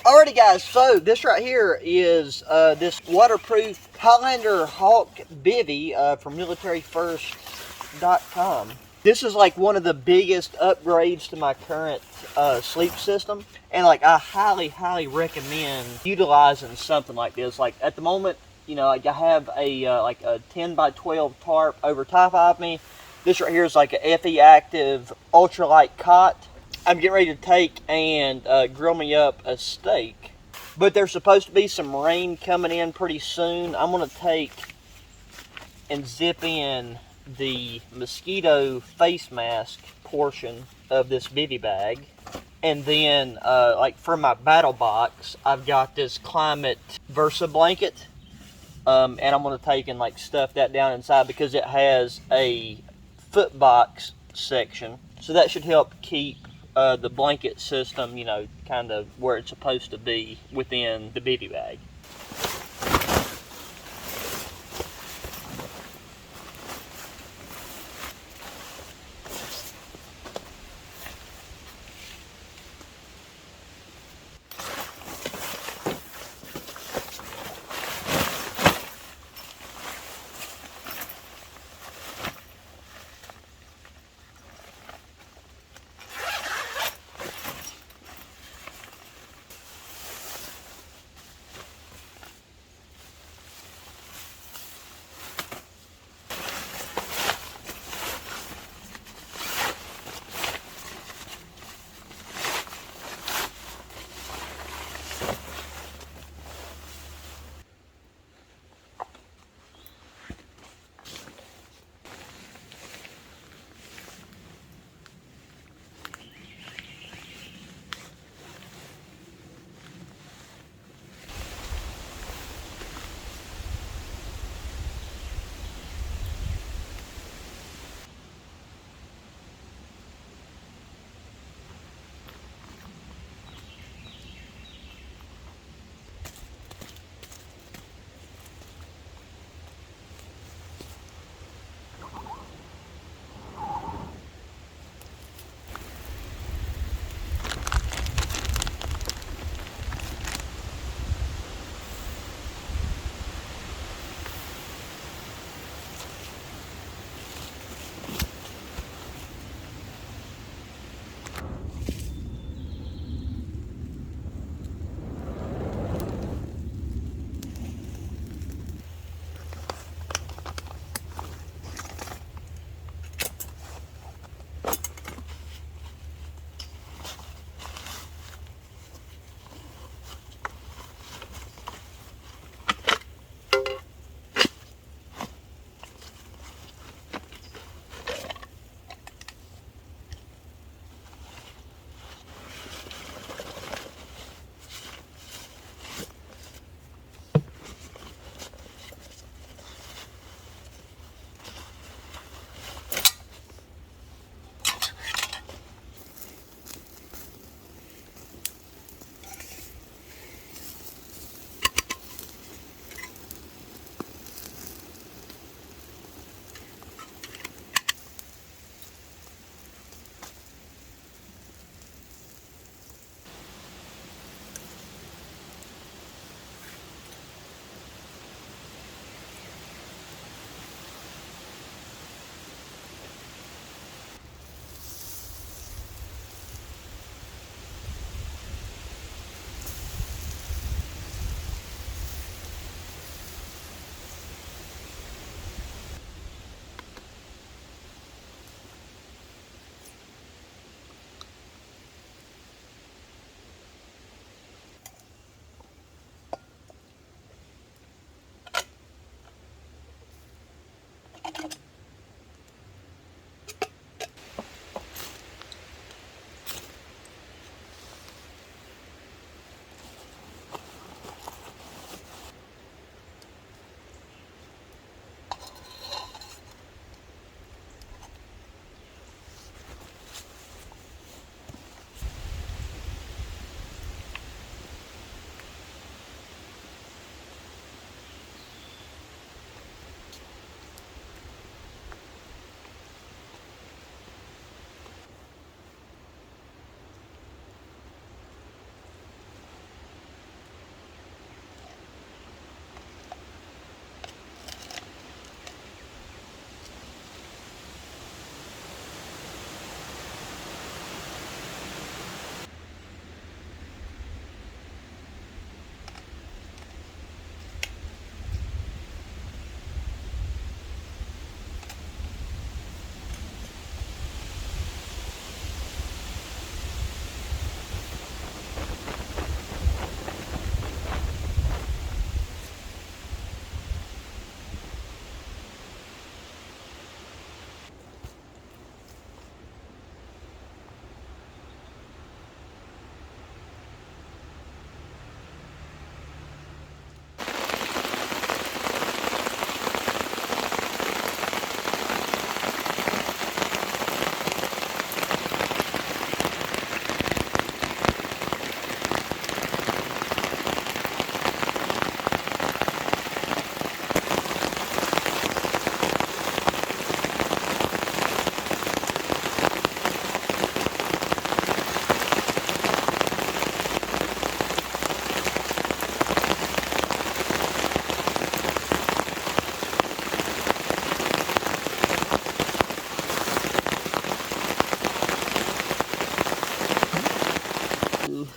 Alrighty guys, so this right here is this waterproof Highlander Hawk Bivvy from militaryfirst.com. This is like one of the biggest upgrades to my current sleep system, and like I highly recommend utilizing something like this. Like at the moment, you know, like I have a like a 10 by 12 tarp over top of me. This right here is like a FE Active ultralight cot. I'm getting ready to take and grill me up a steak, but there's supposed to be some rain coming in pretty soon. I'm going to take and zip in the mosquito face mask portion of this Bivvy bag, and then like for my battle box, I've got this Climate Versa blanket, and I'm going to take and like stuff that down inside because it has a foot box section, so that should help keep the blanket system, you know, kind of where it's supposed to be within the Bivvy bag.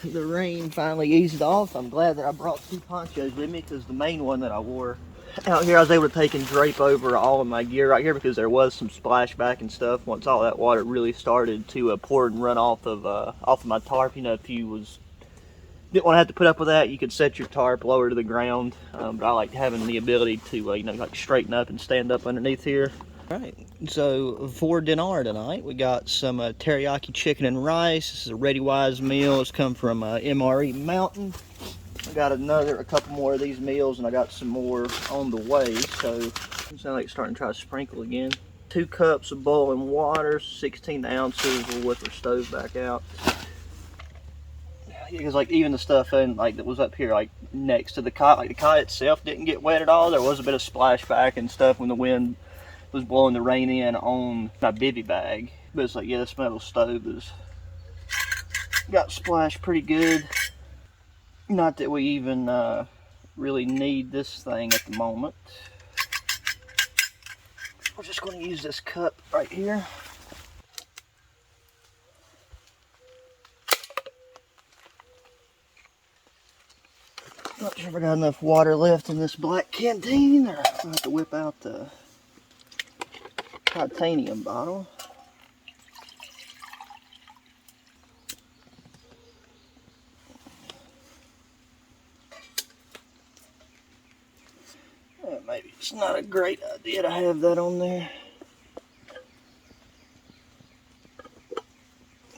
the rain finally eased off. I'm glad that I brought 2 ponchos with me, because the main one that I wore out here, I was able to take and drape over all of my gear right here, because there was some splashback and stuff once all that water really started to pour and run off of my tarp. You know, if you didn't want to have to put up with that, you could set your tarp lower to the ground. But I like having the ability to you know, like straighten up and stand up underneath here. All right, so for dinner tonight, we got some teriyaki chicken and rice. This is a Ready Wise meal. It's come from MRE Mountain. I got a couple more of these meals, and I got some more on the way. So it sounds like it's starting to try to sprinkle again. 2 cups of boiling water, 16 ounces. We'll whip our stove back out. Because like even the stuff in like that was up here like next to the cot, like the cot itself didn't get wet at all. There was a bit of splashback and stuff when the wind was blowing the rain in on my bivvy bag. But it's like, yeah, this metal stove got splashed pretty good. Not that we even really need this thing at the moment. We're just going to use this cup right here. Not sure if I got enough water left in this black canteen, or I'll have to whip out the titanium bottle. Maybe it's not a great idea to have that on there.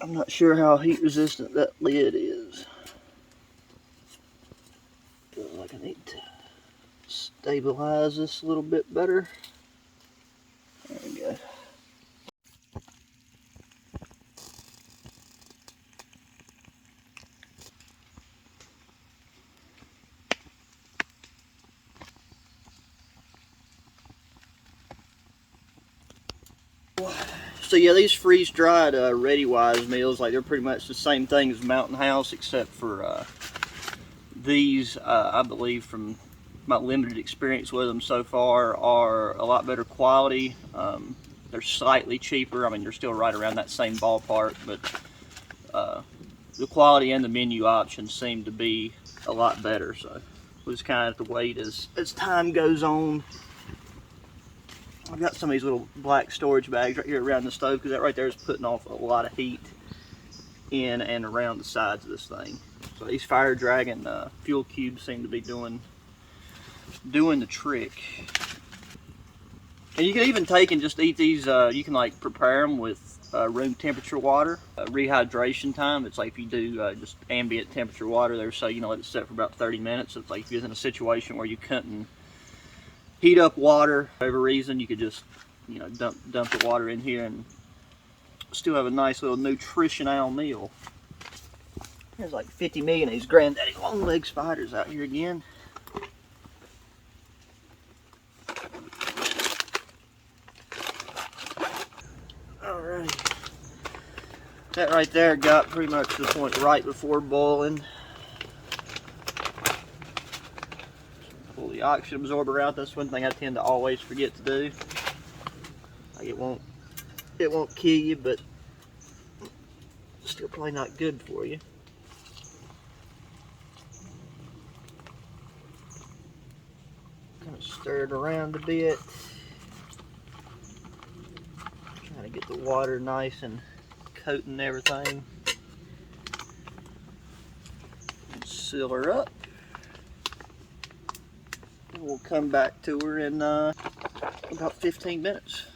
I'm not sure how heat resistant that lid is. Feel like I need to stabilize this a little bit better. There we go. So yeah, these freeze-dried Ready Wise meals, like they're pretty much the same thing as Mountain House, except for these, I believe from my limited experience with them so far, are a lot better quality. They're slightly cheaper. I mean, they're still right around that same ballpark, but the quality and the menu options seem to be a lot better. So we'll just kind of have to wait as time goes on. I've got some of these little black storage bags right here around the stove, because that right there is putting off a lot of heat in and around the sides of this thing. So these Fire Dragon fuel cubes seem to be doing the trick. And you can even take and just eat these. You can like prepare them with room temperature water. Rehydration time, it's like if you do just ambient temperature water there, so you know, let it set for about 30 minutes. It's like if you're in a situation where you couldn't heat up water for whatever reason, you could just, you know, dump the water in here and still have a nice little nutritional meal. There's like 50 million of these granddaddy long leg spiders out here again. Alright, that right there got pretty much to the point right before boiling. Pull the oxygen absorber out. That's one thing I tend to always forget to do. Like it won't kill you, but still probably not good for you. Kind of stir it around a bit. Trying to get the water nice and coating everything. And seal her up. We'll come back to her in about 15 minutes.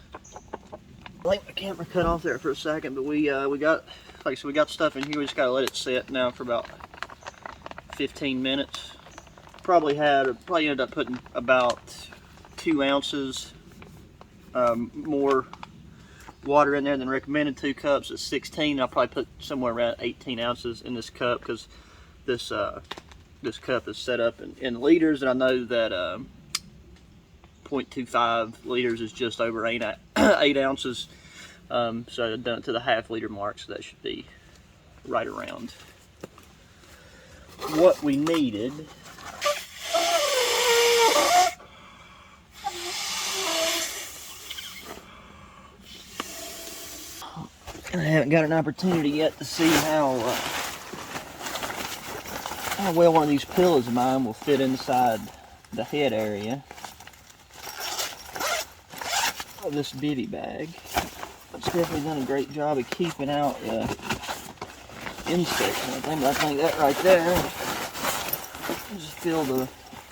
I think my camera cut off there for a second, but we got, like, so we got stuff in here. We just gotta let it sit now for about 15 minutes. Probably ended up putting about 2 ounces more water in there than recommended. 2 cups is 16. I'll probably put somewhere around 18 ounces in this cup, because this cup is set up in liters, and I know that 0.25 liters is just over 8 ounces. So I've done it to the half-liter mark, so that should be right around what we needed. And I haven't got an opportunity yet to see how how well one of these pillows of mine will fit inside the head area of this Bivvy bag. It's definitely done a great job of keeping out insects and everything, but I think that right there just fill the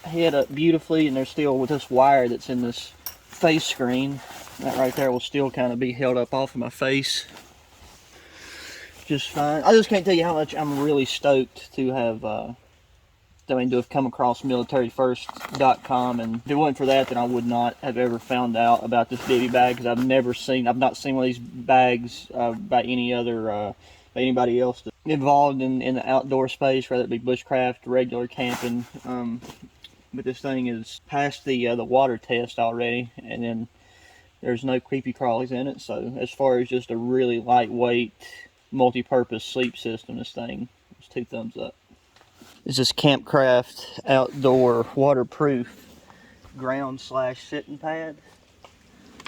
head up beautifully, and there's still, with this wire that's in this face screen, that right there will still kind of be held up off of my face just fine. I just can't tell you how much I'm really stoked to have to have come across militaryfirst.com, and if it wasn't for that, then I would not have ever found out about this Bivvy bag, because I've not seen one of these bags by anybody else involved in the outdoor space, whether it be bushcraft, regular camping. But this thing is past the water test already, and then there's no creepy crawlies in it. So as far as just a really lightweight, multi-purpose sleep system, this thing is 2 thumbs up. It's this Campcraft outdoor waterproof ground / sitting pad,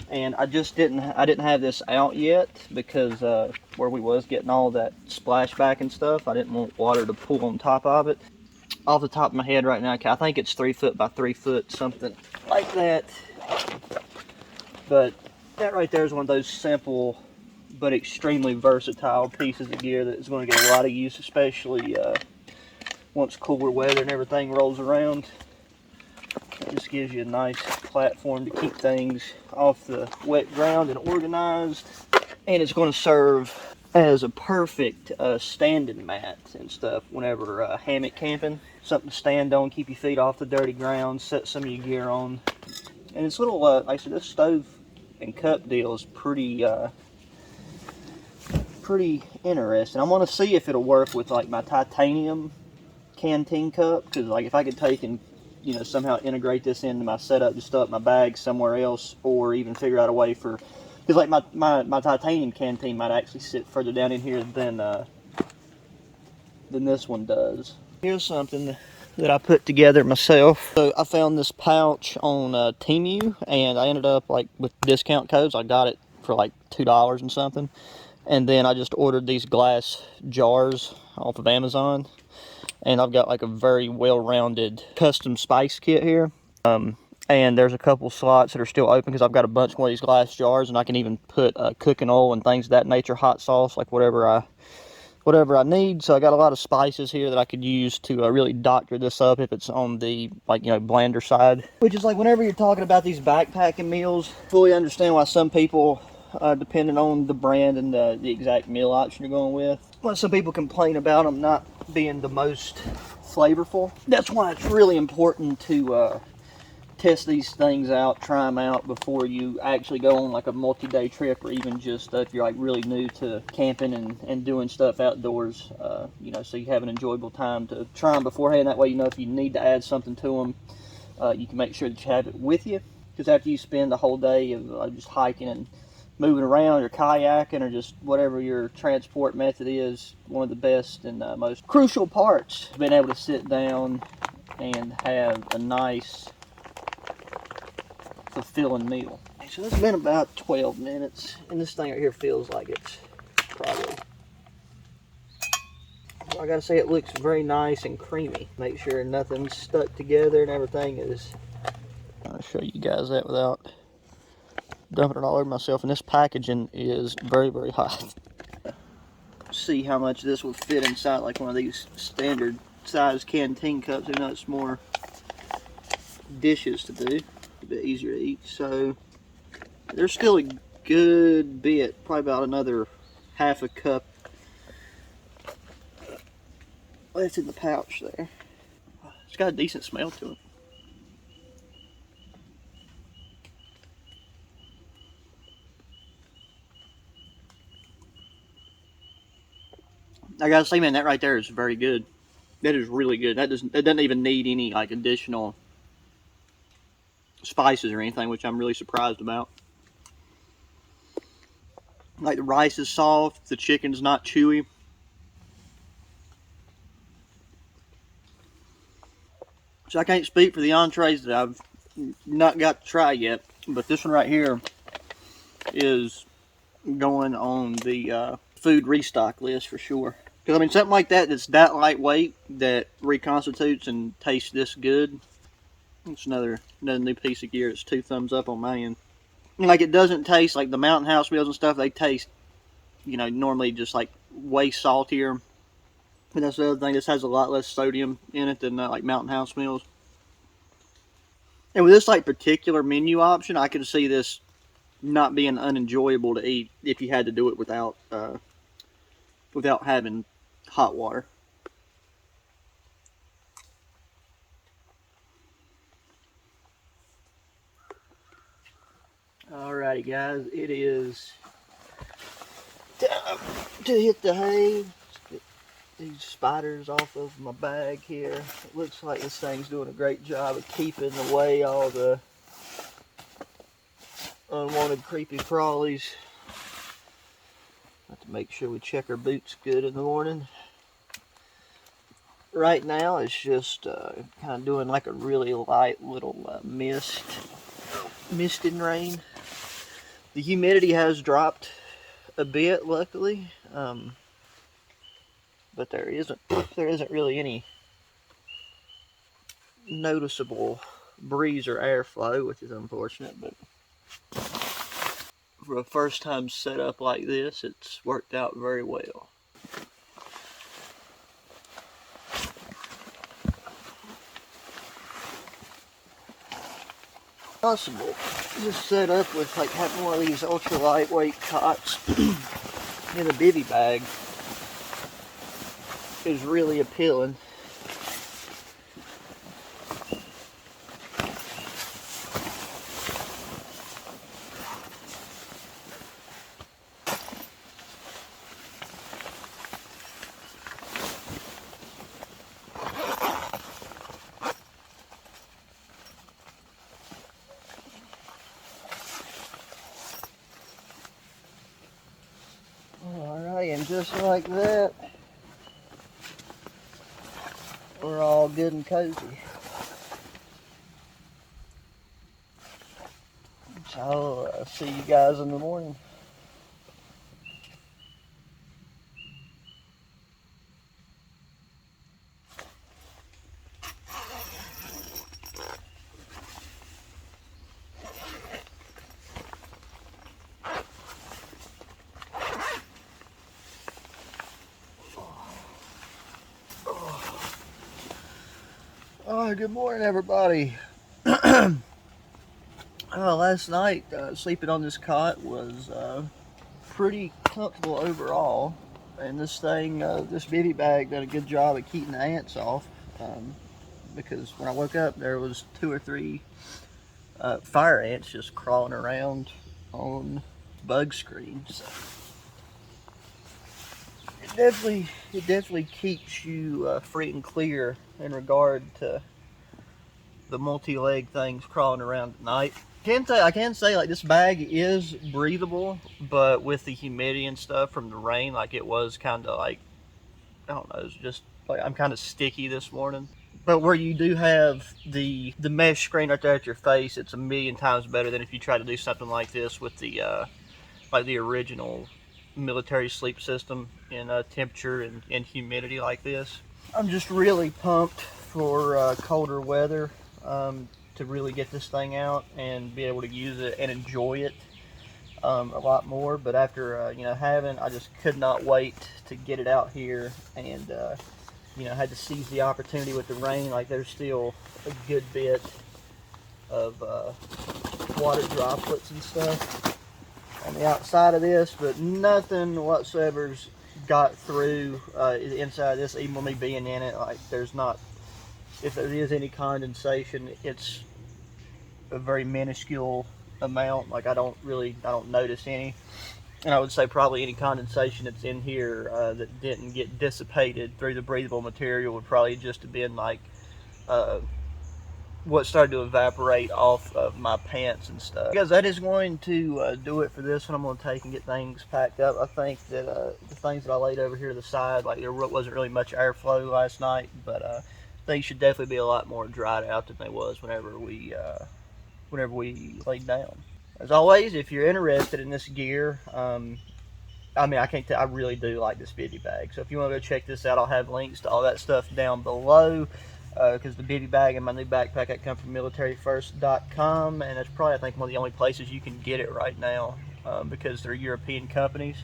and I didn't have this out yet because where we was getting all that splashback and stuff, I didn't want water to pool on top of it. Off the top of my head right now, I think it's 3 foot by 3 foot, something like that. But that right there is one of those simple but extremely versatile pieces of gear that is going to get a lot of use, especially once cooler weather and everything rolls around. It just gives you a nice platform to keep things off the wet ground and organized. And it's going to serve as a perfect standing mat and stuff whenever hammock camping. Something to stand on, keep your feet off the dirty ground, set some of your gear on. And it's little, like I said, this stove and cup deal is pretty interesting. I'm going to see if it'll work with like my titanium canteen cup, because like if I could take and somehow integrate this into my setup, just stuff my bag somewhere else, or even figure out a way for, because like my titanium canteen might actually sit further down in here than this one does. Here's something that I put together myself. So I found this pouch on Temu, and I ended up, like, with discount codes, I got it for like $2 and something. And then I just ordered these glass jars off of Amazon, and I've got like a very well-rounded custom spice kit here. And there's a couple slots that are still open because I've got a bunch more of these glass jars, and I can even put cooking oil and things of that nature, hot sauce, like whatever I need. So I got a lot of spices here that I could use to really doctor this up if it's on the blander side. Which is like, whenever you're talking about these backpacking meals, fully understand why some people, depending on the brand and the exact meal option you're going with, why some people complain about them not being the most flavorful. That's why it's really important to test these things out, try them out before you actually go on like a multi-day trip, or even just if you're like really new to camping and doing stuff outdoors, so you have an enjoyable time to try them beforehand. That way, if you need to add something to them, you can make sure that you have it with you, because after you spend the whole day of just hiking and moving around, or kayaking, or just whatever your transport method is, one of the best and most crucial parts, being able to sit down and have a nice, fulfilling meal. So it's been about 12 minutes, and this thing right here feels like it's probably, well, I gotta say, it looks very nice and creamy. Make sure nothing's stuck together and everything is. I'll show you guys that without dumping it all over myself. And this packaging is very, very hot. See how much this would fit inside like one of these standard size canteen cups, even though it's more dishes to do, a bit easier to eat. So there's still a good bit, probably about another half a cup left in the pouch there. It's got a decent smell to it. I gotta say, man, that right there is very good. That is really good. That doesn't even need any like additional spices or anything, which I'm really surprised about. Like, the rice is soft, the chicken's not chewy. So I can't speak for the entrees that I've not got to try yet, but this one right here is going on the food restock list for sure. Because I mean, something like that that's that lightweight that reconstitutes and tastes this good. It's another new piece of gear. It's 2 thumbs up on my end. Like, it doesn't taste like the Mountain House wheels and stuff. They taste, you know, normally just like way saltier. But that's the other thing. This has a lot less sodium in it than like Mountain House wheels. And with this like particular menu option, I could see this not being unenjoyable to eat if you had to do it without having hot water. Alrighty guys, it is time to hit the hay. Let's get these spiders off of my bag here. It looks like this thing's doing a great job of keeping away all the unwanted creepy crawlies. Have to make sure we check our boots good in the morning. Right now it's just kind of doing like a really light little misting rain. The humidity has dropped a bit, luckily, but there isn't really any noticeable breeze or airflow, which is unfortunate. But for a first time setup like this, it's worked out very well. Possible just set up with like having one of these ultra lightweight cots in a bivvy bag is really appealing. Alright, and just like that, we're all good and cozy. So I'll see you guys in the morning. Oh, good morning, everybody. Last night, sleeping on this cot was pretty comfortable overall. And this thing, this bivvy bag done a good job of keeping the ants off. Because when I woke up, there was 2 or 3 fire ants just crawling around on bug screens. So it definitely keeps you free and clear in regard to the multi-leg things crawling around at night. I can say like this bag is breathable, but with the humidity and stuff from the rain, like it was kind of like, I don't know, it's just like I'm kind of sticky this morning. But where you do have the mesh screen right there at your face, it's a million times better than if you try to do something like this with the like the original military sleep system in temperature and humidity like this. I'm just really pumped for colder weather to really get this thing out and be able to use it and enjoy it a lot more. But after you know, I just could not wait to get it out here, and you know, had to seize the opportunity with the rain. Like there's still a good bit of water droplets and stuff on the outside of this, but nothing whatsoever's got through inside of this, even with me being in it. Like there's not, if there is any condensation, it's a very minuscule amount. Like I don't notice any. And I would say probably any condensation that's in here that didn't get dissipated through the breathable material would probably just have been like what started to evaporate off of my pants and stuff. Guys, that is going to do it for this one. I'm going to take and get things packed up. I think that the things that I laid over here to the side, like there wasn't really much airflow last night, but things should definitely be a lot more dried out than they was whenever we laid down. As always, if you're interested in this gear, I mean, I really do like this Bivvy bag. So if you want to go check this out, I'll have links to all that stuff down below. Because the Bivvy bag and my new backpack that come from militaryfirst.com, and that's probably, I think, one of the only places you can get it right now, because they're European companies.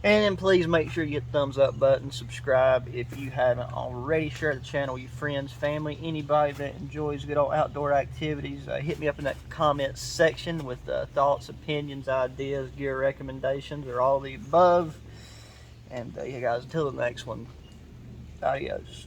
And then please make sure you hit the thumbs up button, subscribe if you haven't already, share the channel with your friends, family, anybody that enjoys good old outdoor activities. Hit me up in that comment section with thoughts, opinions, ideas, gear recommendations, or all the above. And yeah, guys, until the next one, adios.